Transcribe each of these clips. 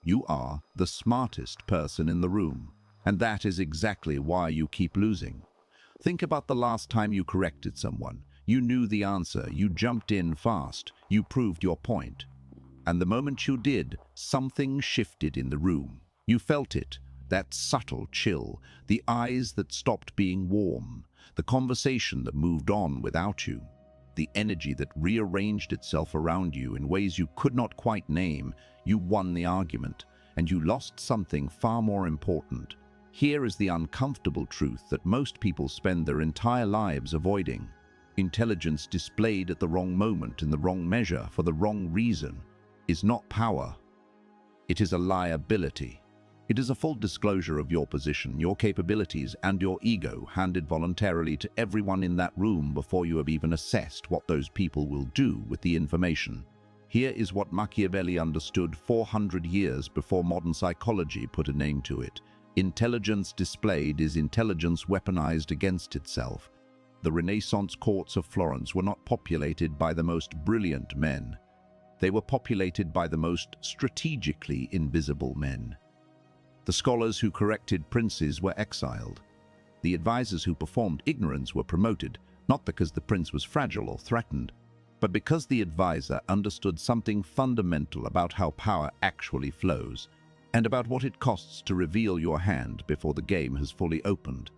You are the smartest person in the room, and that is exactly why you keep losing. Think about the last time you corrected someone. You knew the answer, you jumped in fast, you proved your point. And the moment you did, something shifted in the room. You felt it, that subtle chill, the eyes that stopped being warm, the conversation that moved on without you, the energy that rearranged itself around you in ways you could not quite name. You won the argument, and you lost something far more important. Here is the uncomfortable truth that most people spend their entire lives avoiding. Intelligence displayed at the wrong moment in the wrong measure for the wrong reason is not power. It is a liability. It is a full disclosure of your position, your capabilities, and your ego handed voluntarily to everyone in that room before you have even assessed what those people will do with the information. Here is what Machiavelli understood 400 years before modern psychology put a name to it. Intelligence displayed is intelligence weaponized against itself. The Renaissance courts of Florence were not populated by the most brilliant men. They were populated by the most strategically invisible men. The scholars who corrected princes were exiled. The advisors who performed ignorance were promoted, not because the prince was fragile or threatened, but because the advisor understood something fundamental about how power actually flows, and about what it costs to reveal your hand before the game has fully opened.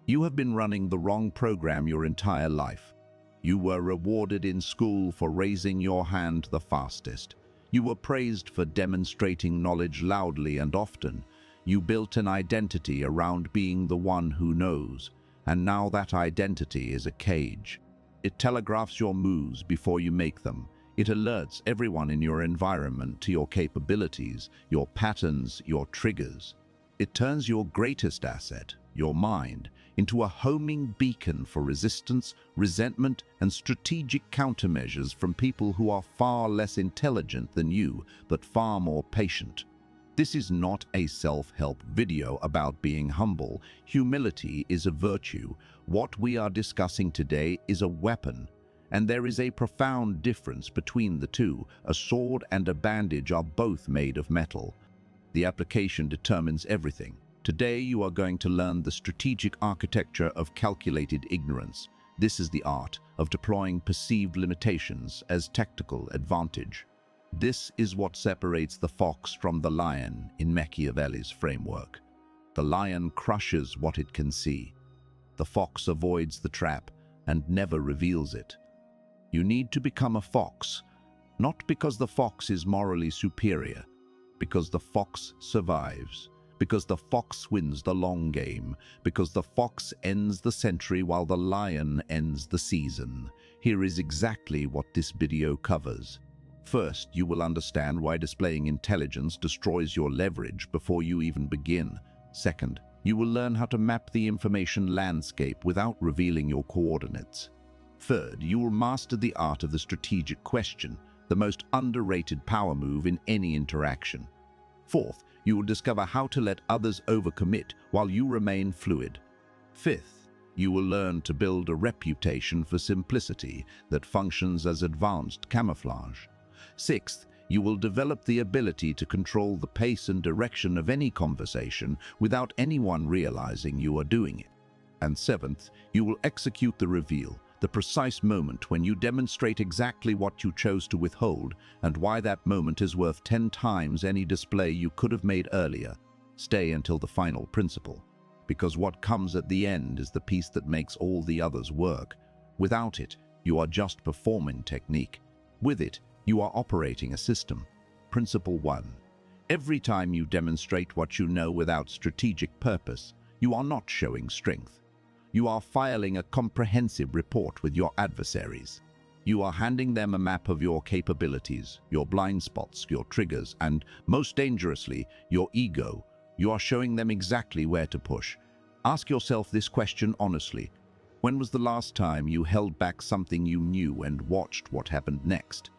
You have been running the wrong program your entire life. You were rewarded in school for raising your hand the fastest. You were praised for demonstrating knowledge loudly and often. You built an identity around being the one who knows, and now that identity is a cage. It telegraphs your moves before you make them. It alerts everyone in your environment to your capabilities, your patterns, your triggers. It turns your greatest asset, your mind, into a homing beacon for resistance, resentment, and strategic countermeasures from people who are far less intelligent than you, but far more patient. This is not a self-help video about being humble. Humility is a virtue. What we are discussing today is a weapon, and there is a profound difference between the two. A sword and a bandage are both made of metal. The application determines everything. Today you are going to learn the strategic architecture of calculated ignorance. This is the art of deploying perceived limitations as tactical advantage. This is what separates the fox from the lion in Machiavelli's framework. The lion crushes what it can see. The fox avoids the trap and never reveals it. You need to become a fox, not because the fox is morally superior, because the fox survives, because the fox wins the long game, because the fox ends the century while the lion ends the season. Here is exactly what this video covers. First, you will understand why displaying intelligence destroys your leverage before you even begin. Second, you will learn how to map the information landscape without revealing your coordinates. Third, you will master the art of the strategic question, the most underrated power move in any interaction. Fourth, you will discover how to let others overcommit while you remain fluid. Fifth, you will learn to build a reputation for simplicity that functions as advanced camouflage. Sixth, you will develop the ability to control the pace and direction of any conversation without anyone realizing you are doing it. And seventh, you will execute the reveal, the precise moment when you demonstrate exactly what you chose to withhold and why that moment is worth 10 times any display you could have made earlier. Stay until the final principle, because what comes at the end is the piece that makes all the others work. Without it, you are just performing technique. With it, you are operating a system. Principle 1. Every time you demonstrate what you know without strategic purpose, you are not showing strength. You are filing a comprehensive report with your adversaries. You are handing them a map of your capabilities, your blind spots, your triggers, and, most dangerously, your ego. You are showing them exactly where to push. Ask yourself this question honestly. When was the last time you held back something you knew and watched what happened next?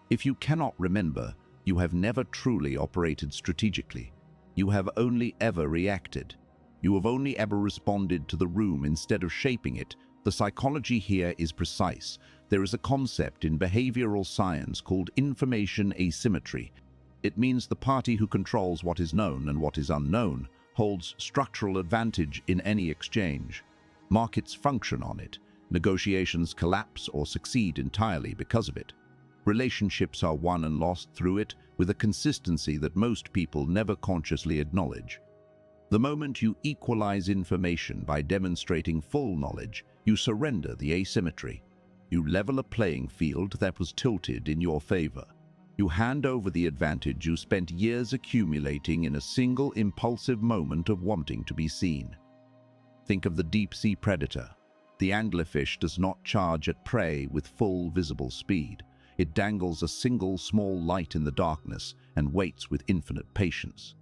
If you cannot remember, you have never truly operated strategically. You have only ever reacted. You have only ever responded to the room instead of shaping it. The psychology here is precise. There is a concept in behavioral science called information asymmetry. It means the party who controls what is known and what is unknown holds structural advantage in any exchange. Markets function on it. Negotiations collapse or succeed entirely because of it. Relationships are won and lost through it with a consistency that most people never consciously acknowledge. The moment you equalize information by demonstrating full knowledge, you surrender the asymmetry. You level a playing field that was tilted in your favor. You hand over the advantage you spent years accumulating in a single impulsive moment of wanting to be seen. Think of the deep-sea predator. The anglerfish does not charge at prey with full visible speed. It dangles a single small light in the darkness and waits with infinite patience.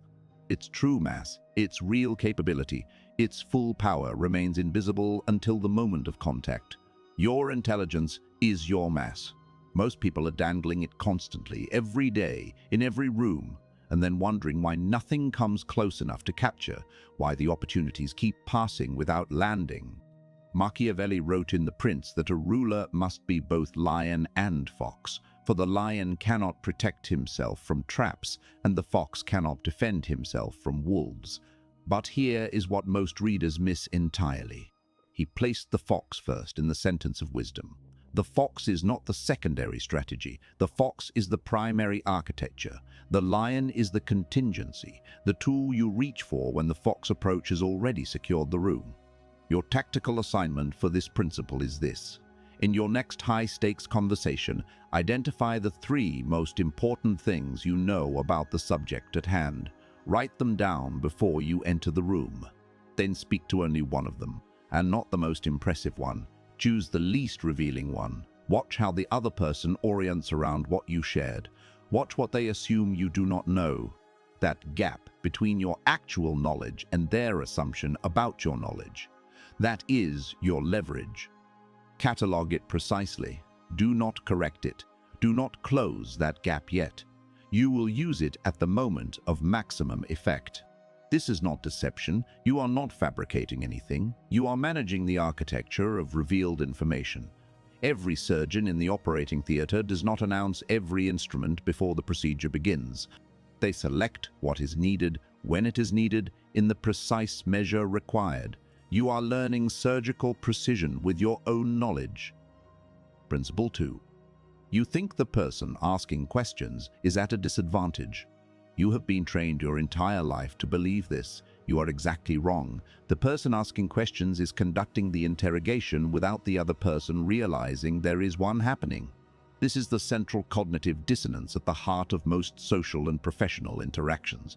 Its true mass, its real capability, its full power remains invisible until the moment of contact. Your intelligence is your mass. Most people are dangling it constantly, every day, in every room, and then wondering why nothing comes close enough to capture, why the opportunities keep passing without landing. Machiavelli wrote in The Prince that a ruler must be both lion and fox, for the lion cannot protect himself from traps, and the fox cannot defend himself from wolves. But here is what most readers miss entirely. He placed the fox first in the sentence of wisdom. The fox is not the secondary strategy. The fox is the primary architecture. The lion is the contingency, the tool you reach for when the fox approach has already secured the room. Your tactical assignment for this principle is this. In your next high-stakes conversation, identify the 3 most important things you know about the subject at hand. Write them down before you enter the room. Then speak to only one of them, and not the most impressive one. Choose the least revealing one. Watch how the other person orients around what you shared. Watch what they assume you do not know. That gap between your actual knowledge and their assumption about your knowledge. That is your leverage. Catalog it precisely. Do not correct it. Do not close that gap yet. You will use it at the moment of maximum effect. This is not deception. You are not fabricating anything. You are managing the architecture of revealed information. Every surgeon in the operating theater does not announce every instrument before the procedure begins. They select what is needed, when it is needed, in the precise measure required. You are learning surgical precision with your own knowledge. Principle 2. You think the person asking questions is at a disadvantage. You have been trained your entire life to believe this. You are exactly wrong. The person asking questions is conducting the interrogation without the other person realizing there is one happening. This is the central cognitive dissonance at the heart of most social and professional interactions.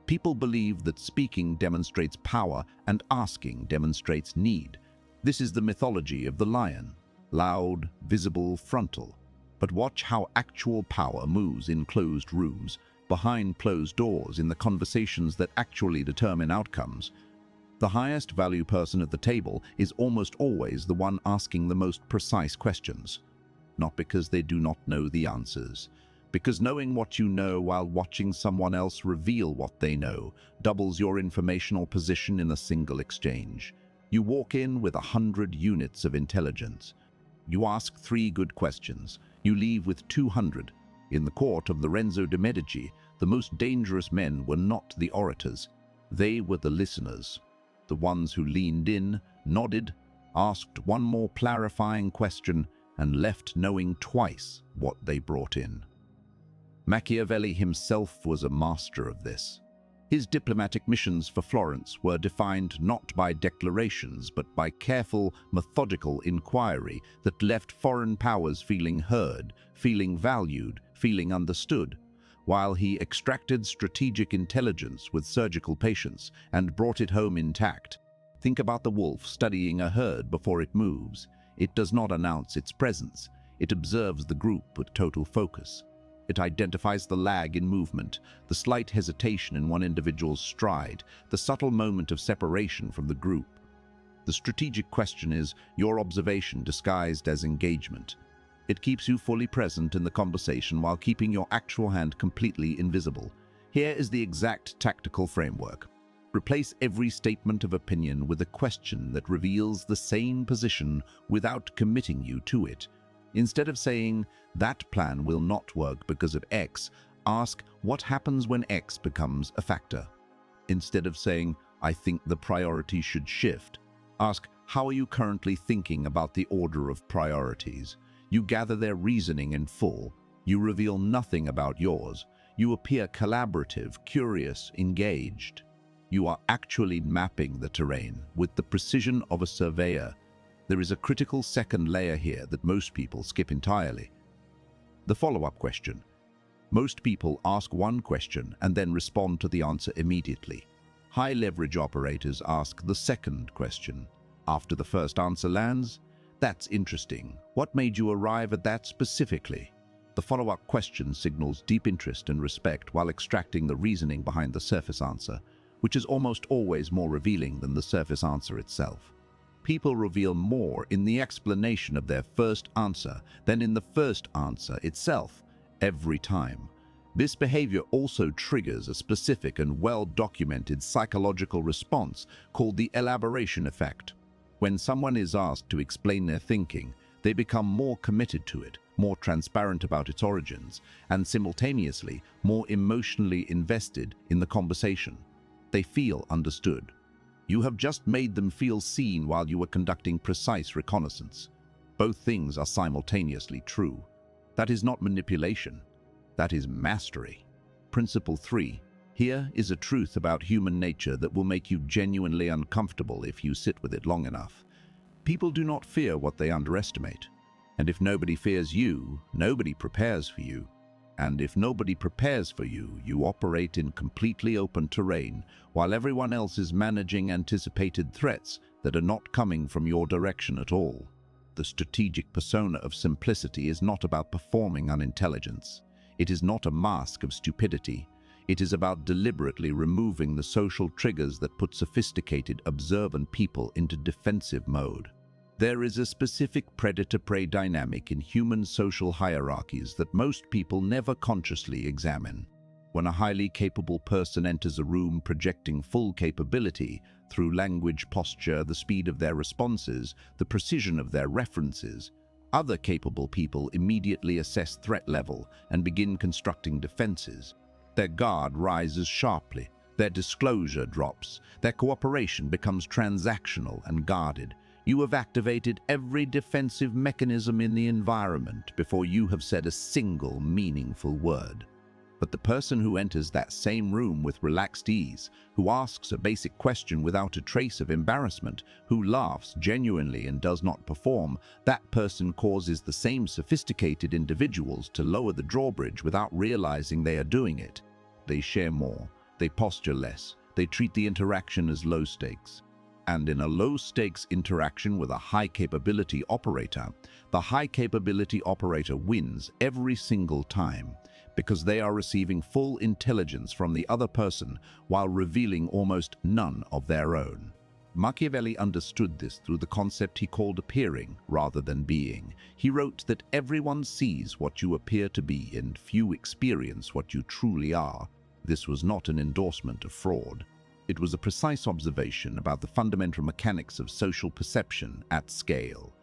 People believe that speaking demonstrates power and asking demonstrates need. This is the mythology of the lion. Loud, visible, frontal. But watch how actual power moves in closed rooms, behind closed doors, in the conversations that actually determine outcomes. The highest value person at the table is almost always the one asking the most precise questions. Not because they do not know the answers. Because knowing what you know while watching someone else reveal what they know doubles your informational position in a single exchange. You walk in with 100 units of intelligence. You ask 3 good questions. You leave with 200. In the court of Lorenzo de' Medici, the most dangerous men were not the orators. They were the listeners. The ones who leaned in, nodded, asked one more clarifying question, and left knowing twice what they brought in. Machiavelli himself was a master of this. His diplomatic missions for Florence were defined not by declarations but by careful, methodical inquiry that left foreign powers feeling heard, feeling valued, feeling understood, while he extracted strategic intelligence with surgical patience and brought it home intact. Think about the wolf studying a herd before it moves. It does not announce its presence. It observes the group with total focus. It identifies the lag in movement, the slight hesitation in one individual's stride, the subtle moment of separation from the group. The strategic question is your observation disguised as engagement. It keeps you fully present in the conversation while keeping your actual hand completely invisible. Here is the exact tactical framework. Replace every statement of opinion with a question that reveals the same position without committing you to it. Instead of saying, "That plan will not work because of X," Ask what happens when X becomes a factor. Instead of saying, I think the priority should shift, ask, how are you currently thinking about the order of priorities? You gather their reasoning in full. You reveal nothing about yours. You appear collaborative, curious, engaged. You are actually mapping the terrain with the precision of a surveyor. There is a critical second layer here that most people skip entirely. The follow-up question. Most people ask one question and then respond to the answer immediately. High-leverage operators ask the second question. After the first answer lands, that's interesting. What made you arrive at that specifically? The follow-up question signals deep interest and respect while extracting the reasoning behind the surface answer, which is almost always more revealing than the surface answer itself. People reveal more in the explanation of their first answer than in the first answer itself, every time. This behavior also triggers a specific and well-documented psychological response called the elaboration effect. When someone is asked to explain their thinking, they become more committed to it, more transparent about its origins, and simultaneously more emotionally invested in the conversation. They feel understood. You have just made them feel seen while you were conducting precise reconnaissance. Both things are simultaneously true. That is not manipulation. That is mastery. Principle 3. Here is a truth about human nature that will make you genuinely uncomfortable if you sit with it long enough. People do not fear what they underestimate. And if nobody fears you, nobody prepares for you. And if nobody prepares for you, you operate in completely open terrain while everyone else is managing anticipated threats that are not coming from your direction at all. The strategic persona of simplicity is not about performing unintelligence. It is not a mask of stupidity. It is about deliberately removing the social triggers that put sophisticated, observant people into defensive mode. There is a specific predator-prey dynamic in human social hierarchies that most people never consciously examine. When a highly capable person enters a room projecting full capability through language, posture, the speed of their responses, the precision of their references, other capable people immediately assess threat level and begin constructing defenses. Their guard rises sharply, their disclosure drops, their cooperation becomes transactional and guarded. You have activated every defensive mechanism in the environment before you have said a single meaningful word. But the person who enters that same room with relaxed ease, who asks a basic question without a trace of embarrassment, who laughs genuinely and does not perform, that person causes the same sophisticated individuals to lower the drawbridge without realizing they are doing it. They share more, they posture less, they treat the interaction as low stakes. And in a low-stakes interaction with a high-capability operator, the high-capability operator wins every single time because they are receiving full intelligence from the other person while revealing almost none of their own. Machiavelli understood this through the concept he called appearing rather than being. He wrote that everyone sees what you appear to be and few experience what you truly are. This was not an endorsement of fraud. It was a precise observation about the fundamental mechanics of social perception at scale.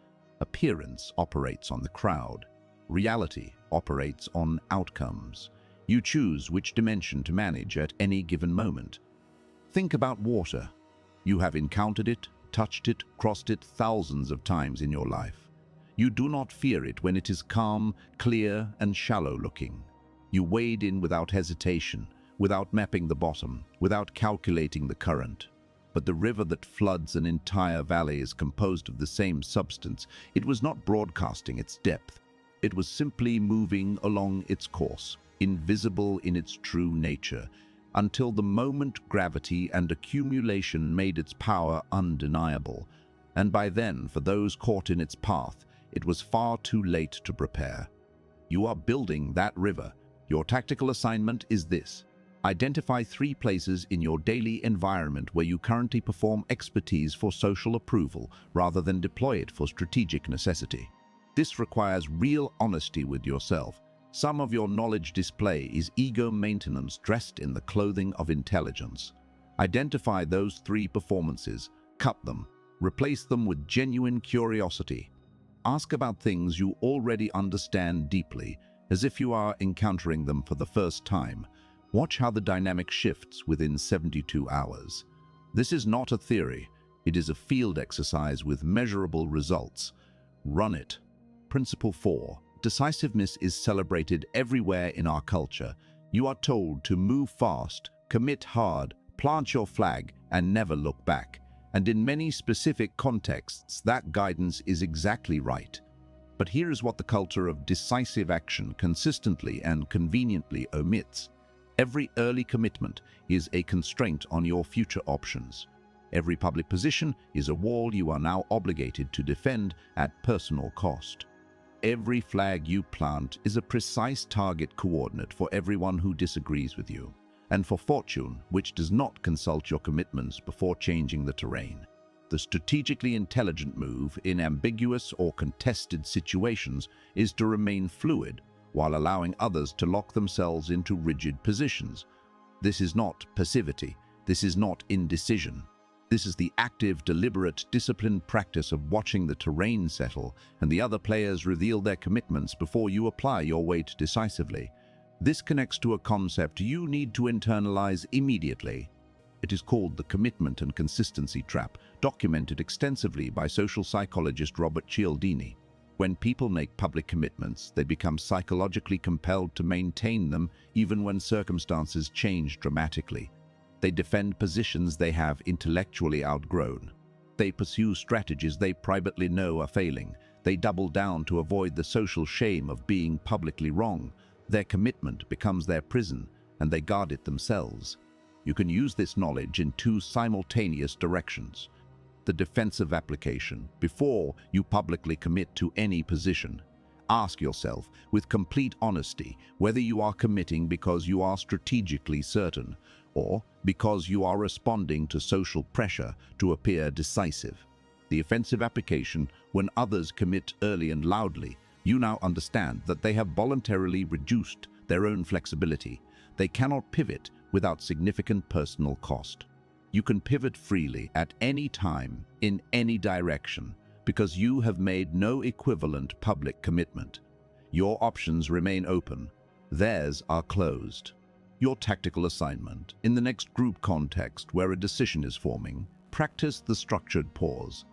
Appearance operates on the crowd. Reality operates on outcomes. You choose which dimension to manage at any given moment. Think about water. You have encountered it, touched it, crossed it thousands of times in your life. You do not fear it when it is calm, clear, and shallow-looking. You wade in without hesitation, without mapping the bottom, without calculating the current. But the river that floods an entire valley is composed of the same substance. It was not broadcasting its depth. It was simply moving along its course, invisible in its true nature, until the moment gravity and accumulation made its power undeniable. And by then, for those caught in its path, it was far too late to prepare. You are building that river. Your tactical assignment is this. Identify 3 places in your daily environment where you currently perform expertise for social approval rather than deploy it for strategic necessity. This requires real honesty with yourself. Some of your knowledge display is ego maintenance dressed in the clothing of intelligence. Identify those 3 performances, cut them, replace them with genuine curiosity. Ask about things you already understand deeply as if you are encountering them for the first time. Watch how the dynamic shifts within 72 hours. This is not a theory. It is a field exercise with measurable results. Run it. Principle 4. Decisiveness is celebrated everywhere in our culture. You are told to move fast, commit hard, plant your flag, and never look back. And in many specific contexts, that guidance is exactly right. But here is what the culture of decisive action consistently and conveniently omits. Every early commitment is a constraint on your future options. Every public position is a wall you are now obligated to defend at personal cost. Every flag you plant is a precise target coordinate for everyone who disagrees with you, and for fortune, which does not consult your commitments before changing the terrain. The strategically intelligent move in ambiguous or contested situations is to remain fluid while allowing others to lock themselves into rigid positions. This is not passivity. This is not indecision. This is the active, deliberate, disciplined practice of watching the terrain settle and the other players reveal their commitments before you apply your weight decisively. This connects to a concept you need to internalize immediately. It is called the commitment and consistency trap, documented extensively by social psychologist Robert Cialdini. When people make public commitments, they become psychologically compelled to maintain them even when circumstances change dramatically. They defend positions they have intellectually outgrown. They pursue strategies they privately know are failing. They double down to avoid the social shame of being publicly wrong. Their commitment becomes their prison, and they guard it themselves. You can use this knowledge in two simultaneous directions. The defensive application. Before you publicly commit to any position, ask yourself with complete honesty whether you are committing because you are strategically certain or because you are responding to social pressure to appear decisive. The offensive application. When others commit early and loudly, you now understand that they have voluntarily reduced their own flexibility. They cannot pivot without significant personal cost. You can pivot freely at any time, in any direction, because you have made no equivalent public commitment. Your options remain open. Theirs are closed. Your tactical assignment. In the next group context where a decision is forming, practice the structured pause.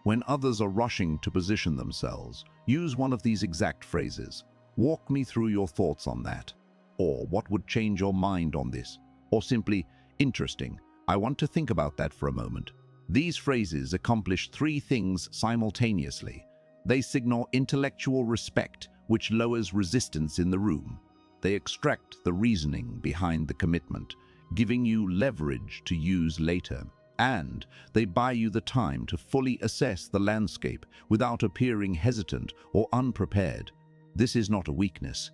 When others are rushing to position themselves, use one of these exact phrases. Walk me through your thoughts on that. Or what would change your mind on this? Or simply, interesting, I want to think about that for a moment. These phrases accomplish three things simultaneously. They signal intellectual respect, which lowers resistance in the room. They extract the reasoning behind the commitment, giving you leverage to use later. And they buy you the time to fully assess the landscape without appearing hesitant or unprepared. This is not a weakness.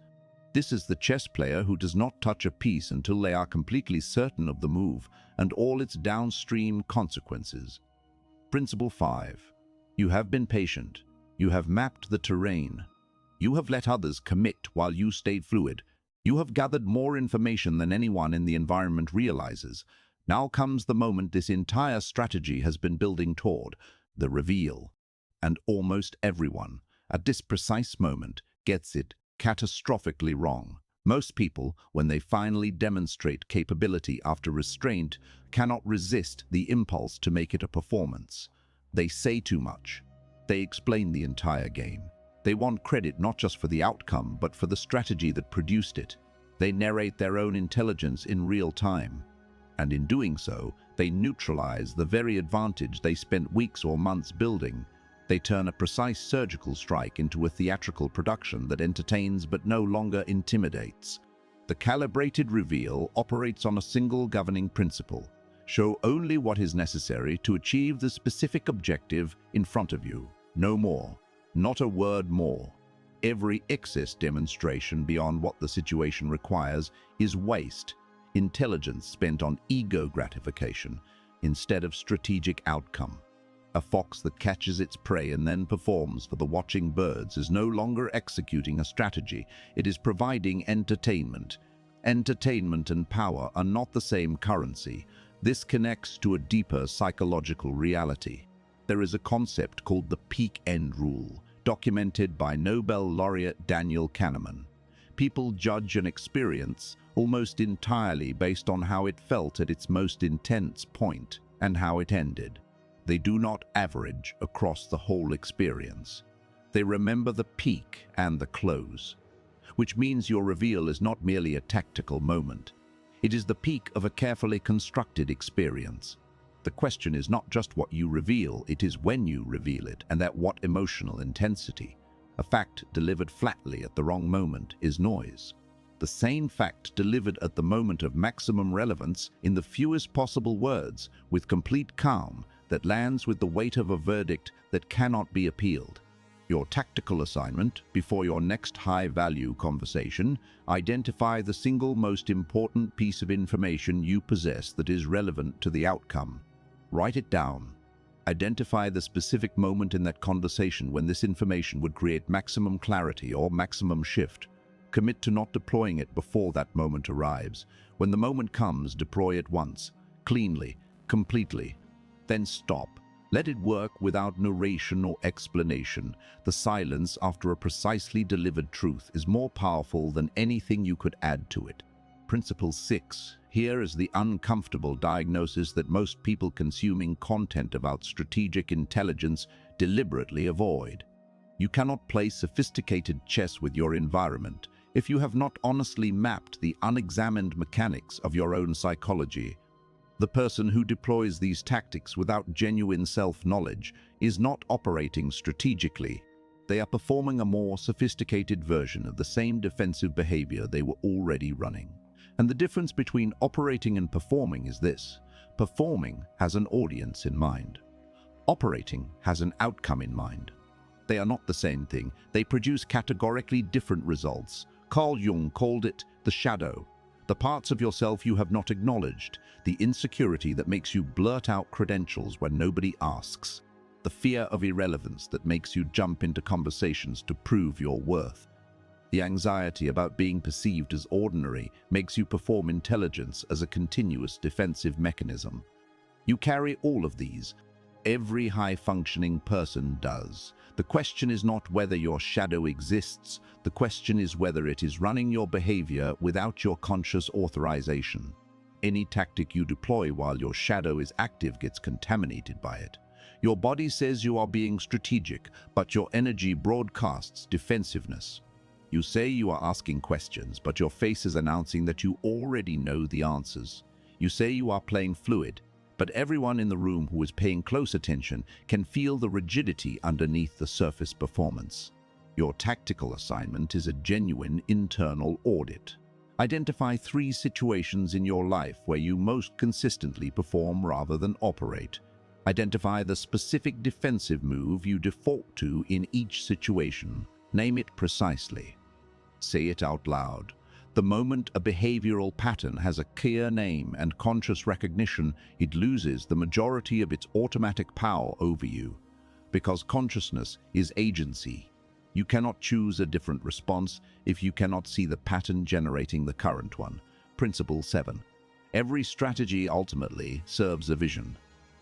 This is the chess player who does not touch a piece until they are completely certain of the move and all its downstream consequences. Principle 5. You have been patient. You have mapped the terrain. You have let others commit while you stayed fluid. You have gathered more information than anyone in the environment realizes. Now comes the moment this entire strategy has been building toward, the reveal. And almost everyone, at this precise moment, gets it catastrophically wrong. Most people, when they finally demonstrate capability after restraint, cannot resist the impulse to make it a performance. They say too much. They explain the entire game. They want credit not just for the outcome, but for the strategy that produced it. They narrate their own intelligence in real time. And in doing so, they neutralize the very advantage they spent weeks or months building. They turn a precise surgical strike into a theatrical production that entertains but no longer intimidates. The calibrated reveal operates on a single governing principle. Show only what is necessary to achieve the specific objective in front of you. No more. Not a word more. Every excess demonstration beyond what the situation requires is waste, intelligence spent on ego gratification instead of strategic outcome. A fox that catches its prey and then performs for the watching birds is no longer executing a strategy. It is providing entertainment. Entertainment and power are not the same currency. This connects to a deeper psychological reality. There is a concept called the peak end rule, documented by Nobel laureate Daniel Kahneman. People judge an experience almost entirely based on how it felt at its most intense point and how it ended. They do not average across the whole experience. They remember the peak and the close, which means your reveal is not merely a tactical moment. It is the peak of a carefully constructed experience. The question is not just what you reveal, it is when you reveal it, and at what emotional intensity. A fact delivered flatly at the wrong moment is noise. The sane fact delivered at the moment of maximum relevance in the fewest possible words, with complete calm, that lands with the weight of a verdict that cannot be appealed. Your tactical assignment, before your next high-value conversation, identify the single most important piece of information you possess that is relevant to the outcome. Write it down. Identify the specific moment in that conversation when this information would create maximum clarity or maximum shift. Commit to not deploying it before that moment arrives. When the moment comes, deploy it once, cleanly, completely. Then stop. Let it work without narration or explanation. The silence after a precisely delivered truth is more powerful than anything you could add to it. Principle 6. Here is the uncomfortable diagnosis that most people consuming content about strategic intelligence deliberately avoid. You cannot play sophisticated chess with your environment if you have not honestly mapped the unexamined mechanics of your own psychology. The person who deploys these tactics without genuine self-knowledge is not operating strategically. They are performing a more sophisticated version of the same defensive behavior they were already running. And the difference between operating and performing is this: performing has an audience in mind. Operating has an outcome in mind. They are not the same thing. They produce categorically different results. Carl Jung called it the shadow, the parts of yourself you have not acknowledged, the insecurity that makes you blurt out credentials when nobody asks, the fear of irrelevance that makes you jump into conversations to prove your worth. The anxiety about being perceived as ordinary makes you perform intelligence as a continuous defensive mechanism. You carry all of these. Every high-functioning person does. The question is not whether your shadow exists. The question is whether it is running your behavior without your conscious authorization. Any tactic you deploy while your shadow is active gets contaminated by it. Your body says you are being strategic, but your energy broadcasts defensiveness. You say you are asking questions, but your face is announcing that you already know the answers. You say you are playing fluid, but everyone in the room who is paying close attention can feel the rigidity underneath the surface performance. Your tactical assignment is a genuine internal audit. Identify 3 situations in your life where you most consistently perform rather than operate. Identify the specific defensive move you default to in each situation. Name it precisely. Say it out loud. The moment a behavioral pattern has a clear name and conscious recognition, it loses the majority of its automatic power over you. Because consciousness is agency. You cannot choose a different response if you cannot see the pattern generating the current one. Principle 7. Every strategy ultimately serves a vision.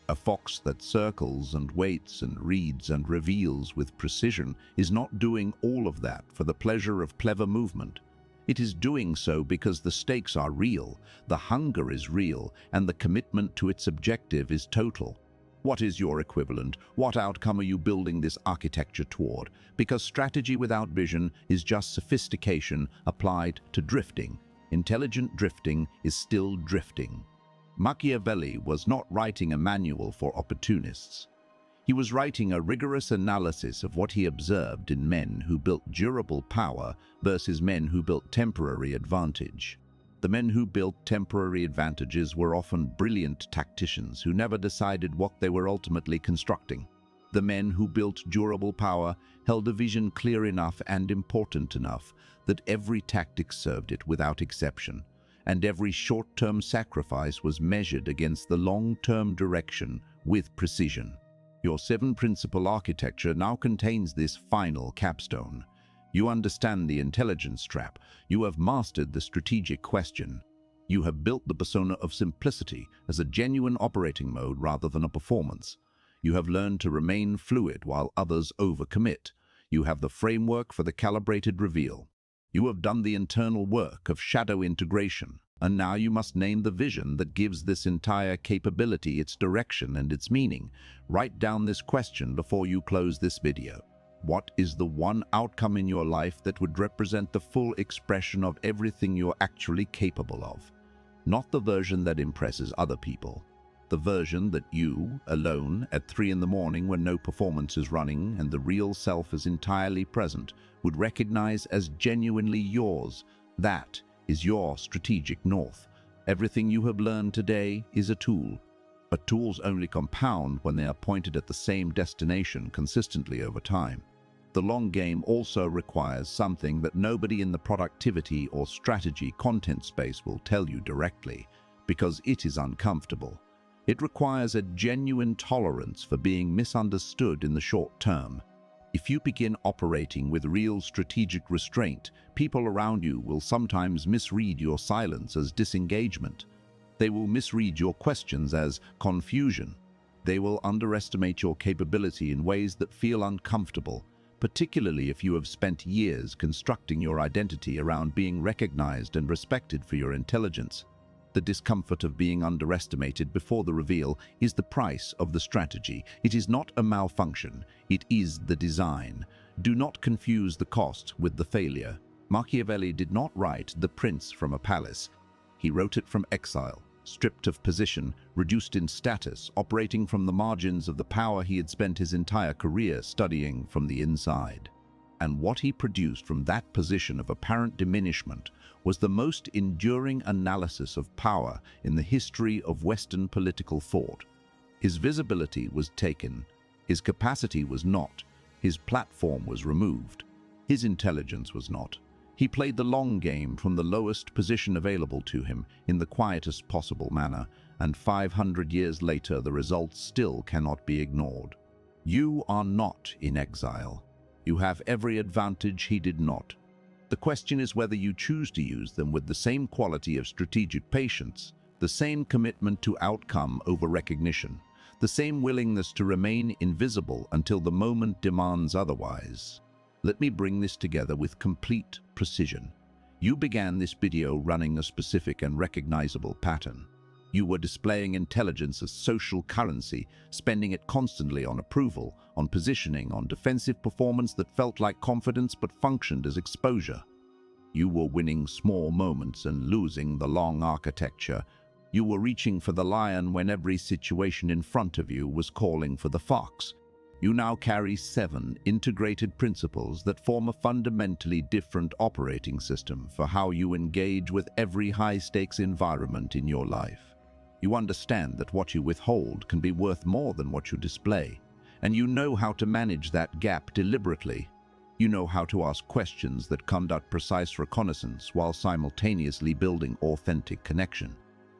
A fox that circles and waits and reads and reveals with precision is not doing all of that for the pleasure of clever movement. It is doing so because the stakes are real, the hunger is real, and the commitment to its objective is total. What is your equivalent? What outcome are you building this architecture toward? Because strategy without vision is just sophistication applied to drifting. Intelligent drifting is still drifting. Machiavelli was not writing a manual for opportunists. He was writing a rigorous analysis of what he observed in men who built durable power versus men who built temporary advantage. The men who built temporary advantages were often brilliant tacticians who never decided what they were ultimately constructing. The men who built durable power held a vision clear enough and important enough that every tactic served it without exception, and every short-term sacrifice was measured against the long-term direction with precision. Your 7-principle architecture now contains this final capstone. You understand the intelligence trap. You have mastered the strategic question. You have built the persona of simplicity as a genuine operating mode rather than a performance. You have learned to remain fluid while others overcommit. You have the framework for the calibrated reveal. You have done the internal work of shadow integration, and now you must name the vision that gives this entire capability its direction and its meaning. Write down this question before you close this video. What is the one outcome in your life that would represent the full expression of everything you're actually capable of? Not the version that impresses other people. The version that you, alone, at 3 in the morning when no performance is running and the real self is entirely present, would recognize as genuinely yours. That is your strategic north. Everything you have learned today is a tool, but tools only compound when they are pointed at the same destination consistently over time. The long game also requires something that nobody in the productivity or strategy content space will tell you directly, because it is uncomfortable. It requires a genuine tolerance for being misunderstood in the short term. If you begin operating with real strategic restraint, people around you will sometimes misread your silence as disengagement. They will misread your questions as confusion. They will underestimate your capability in ways that feel uncomfortable, particularly if you have spent years constructing your identity around being recognized and respected for your intelligence. The discomfort of being underestimated before the reveal is the price of the strategy. It is not a malfunction, it is the design. Do not confuse the cost with the failure. Machiavelli did not write The Prince from a Palace. He wrote it from exile, stripped of position, reduced in status, operating from the margins of the power he had spent his entire career studying from the inside. And what he produced from that position of apparent diminishment was the most enduring analysis of power in the history of Western political thought. His visibility was taken, his capacity was not, his platform was removed, his intelligence was not. He played the long game from the lowest position available to him in the quietest possible manner, and 500 years later the results still cannot be ignored. You are not in exile. You have every advantage he did not. The question is whether you choose to use them with the same quality of strategic patience, the same commitment to outcome over recognition, the same willingness to remain invisible until the moment demands otherwise. Let me bring this together with complete precision. You began this video running a specific and recognizable pattern. You were displaying intelligence as social currency, spending it constantly on approval, on positioning, on defensive performance that felt like confidence but functioned as exposure. You were winning small moments and losing the long architecture. You were reaching for the lion when every situation in front of you was calling for the fox. You now carry 7 integrated principles that form a fundamentally different operating system for how you engage with every high-stakes environment in your life. You understand that what you withhold can be worth more than what you display, and you know how to manage that gap deliberately. You know how to ask questions that conduct precise reconnaissance while simultaneously building authentic connection.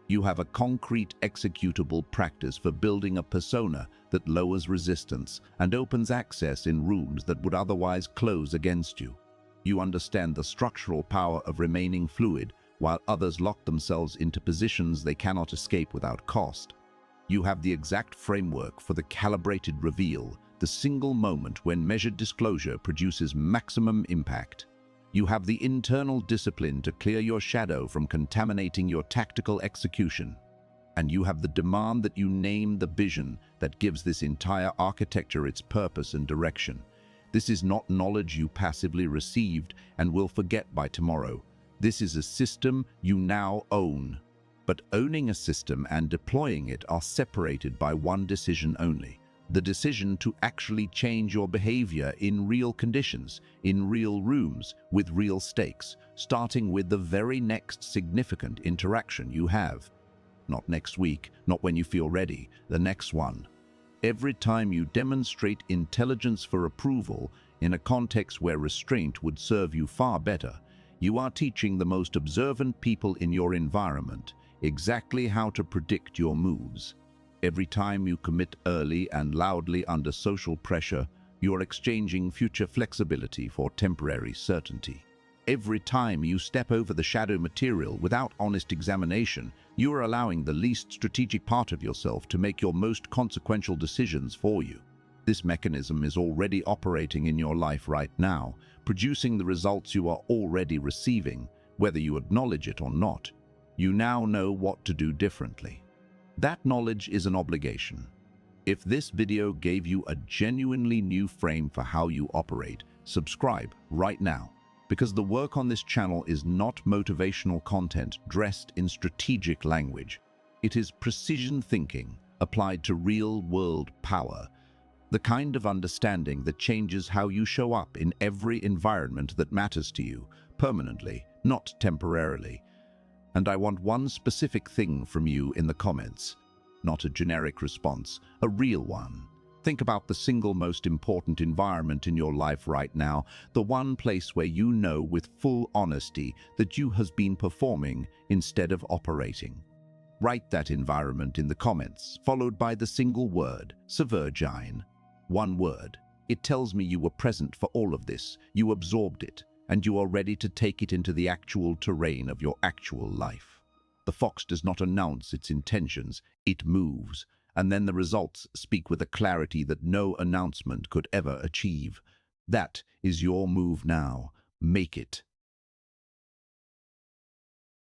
You have a concrete executable practice for building a persona that lowers resistance and opens access in rooms that would otherwise close against you. You understand the structural power of remaining fluid while others lock themselves into positions they cannot escape without cost. You have the exact framework for the calibrated reveal, the single moment when measured disclosure produces maximum impact. You have the internal discipline to clear your shadow from contaminating your tactical execution. And you have the demand that you name the vision that gives this entire architecture its purpose and direction. This is not knowledge you passively received and will forget by tomorrow. This is a system you now own. But owning a system and deploying it are separated by one decision only: the decision to actually change your behavior in real conditions, in real rooms, with real stakes, starting with the very next significant interaction you have. Not next week, not when you feel ready, the next one. Every time you demonstrate intelligence for approval in a context where restraint would serve you far better, you are teaching the most observant people in your environment exactly how to predict your moves. Every time you commit early and loudly under social pressure, you are exchanging future flexibility for temporary certainty. Every time you step over the shadow material without honest examination, you are allowing the least strategic part of yourself to make your most consequential decisions for you. This mechanism is already operating in your life right now, producing the results you are already receiving, whether you acknowledge it or not. You now know what to do differently. That knowledge is an obligation. If this video gave you a genuinely new frame for how you operate, subscribe right now, because the work on this channel is not motivational content dressed in strategic language. It is precision thinking applied to real-world power, the kind of understanding that changes how you show up in every environment that matters to you, permanently, not temporarily. And I want one specific thing from you in the comments. Not a generic response, a real one. Think about the single most important environment in your life right now, the one place where you know with full honesty that you has been performing instead of operating. Write that environment in the comments, followed by the single word, Severgine. One word. It tells me you were present for all of this, you absorbed it, and you are ready to take it into the actual terrain of your actual life. The fox does not announce its intentions, it moves, and then the results speak with a clarity that no announcement could ever achieve. That is your move now. Make it.